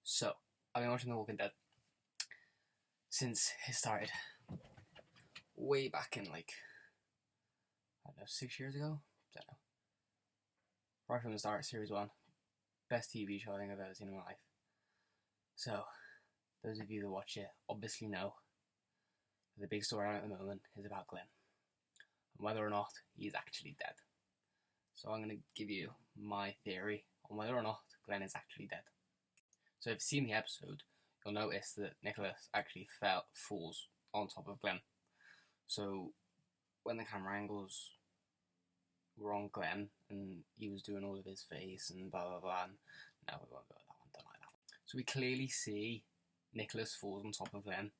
So, I've been watching The Walking Dead since it started way back in, I don't know, 6 years ago? I don't know. Right from the start, Series 1. Best TV show I think I've ever seen in my life. So, those of you that watch it obviously know that the big storyline at the moment is about Glenn, and whether or not he's actually dead. So I'm going to give you my theory on whether or not Glenn is actually dead. So if you've seen the episode, you'll notice that Nicholas actually falls on top of Glenn. So when the camera angles were on Glenn and he was doing all of his face and blah blah blah, and no, we won't go with that one, don't like that one. So we clearly see Nicholas falls on top of Glenn,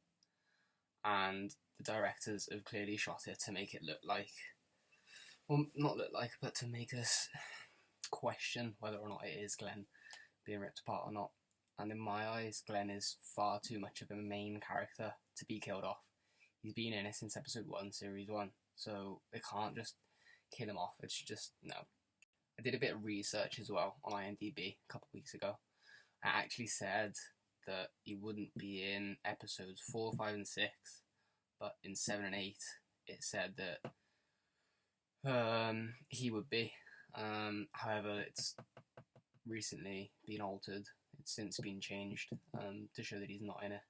and the directors have clearly shot it to make it look like, well, not look like, but to make us question whether or not it is Glenn being ripped apart or not. And in my eyes, Glenn is far too much of a main character to be killed off. He's been in it since episode 1, series 1, so they can't just kill him off. It's just, no. I did a bit of research as well on IMDb a couple of weeks ago. I actually said that he wouldn't be in episodes 4, 5 and 6, but in 7 and 8 it said that he would be. However, it's recently been altered. It's since been changed to show that he's not in it.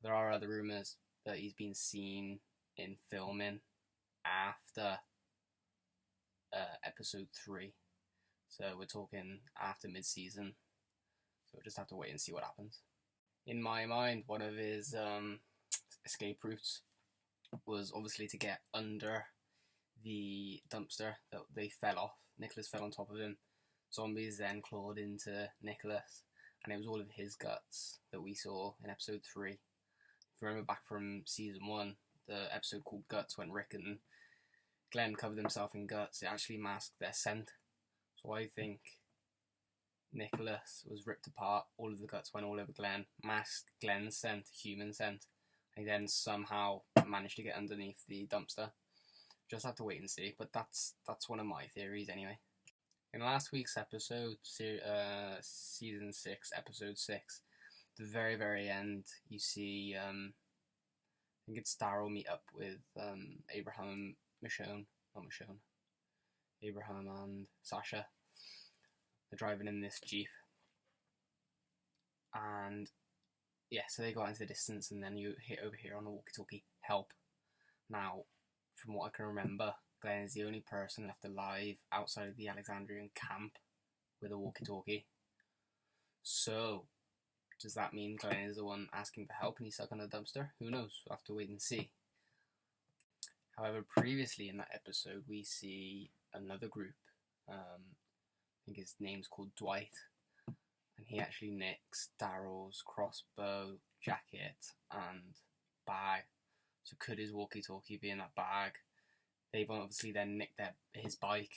There are other rumours that he's been seen in filming after episode 3. So we're talking after mid-season. So we'll just have to wait and see what happens. In my mind, one of his escape routes was obviously to get under the dumpster that they fell off. Nicholas fell on top of him. Zombies then clawed into Nicholas, and it was all of his guts that we saw in episode 3. If you remember back from season 1, the episode called Guts, when Rick and Glenn covered themselves in guts, it actually masked their scent. So I think Nicholas was ripped apart, all of the guts went all over Glenn, masked Glenn's scent, human scent, and he then somehow managed to get underneath the dumpster. Just have to wait and see, but that's one of my theories anyway. In last week's episode, season 6, episode 6, the very, very end, you see, I think it's Daryl meet up with Abraham and Abraham and Sasha. They're driving in this Jeep. And, yeah, so they go out into the distance, and then you hit over here on the walkie-talkie, help. Now, from what I can remember, Glenn is the only person left alive outside of the Alexandrian camp with a walkie-talkie. So, does that mean Glenn is the one asking for help and he's stuck on a dumpster? Who knows? We'll have to wait and see. However, previously in that episode, we see another group. I think his name's called Dwight. And he actually nicks Daryl's crossbow, jacket, and bag. So could his walkie-talkie be in that bag? They've obviously then nicked his bike,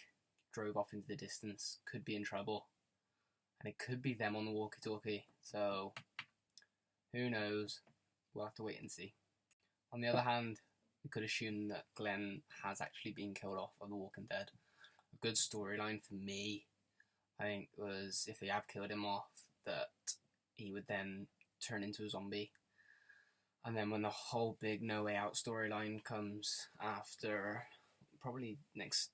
drove off into the distance, could be in trouble. And it could be them on the walkie-talkie. So, who knows? We'll have to wait and see. On the other hand, we could assume that Glenn has actually been killed off of The Walking Dead. A good storyline for me, I think, was if they have killed him off, that he would then turn into a zombie. And then when the whole big No Way Out storyline comes after probably next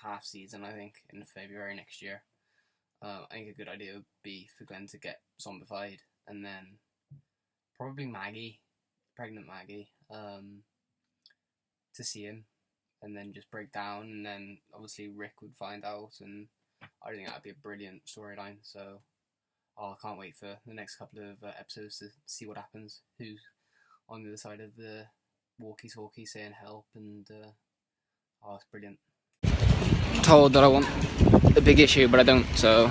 half season, I think, in February next year, I think a good idea would be for Glenn to get zombified, and then probably Maggie, pregnant Maggie, to see him, and then just break down, and then obviously Rick would find out, and I think that'd be a brilliant storyline. So I can't wait for the next couple of episodes to see what happens, who's on the other side of the walkie-talkie saying help, and it's brilliant. I'm told that I want a big issue, but I don't, so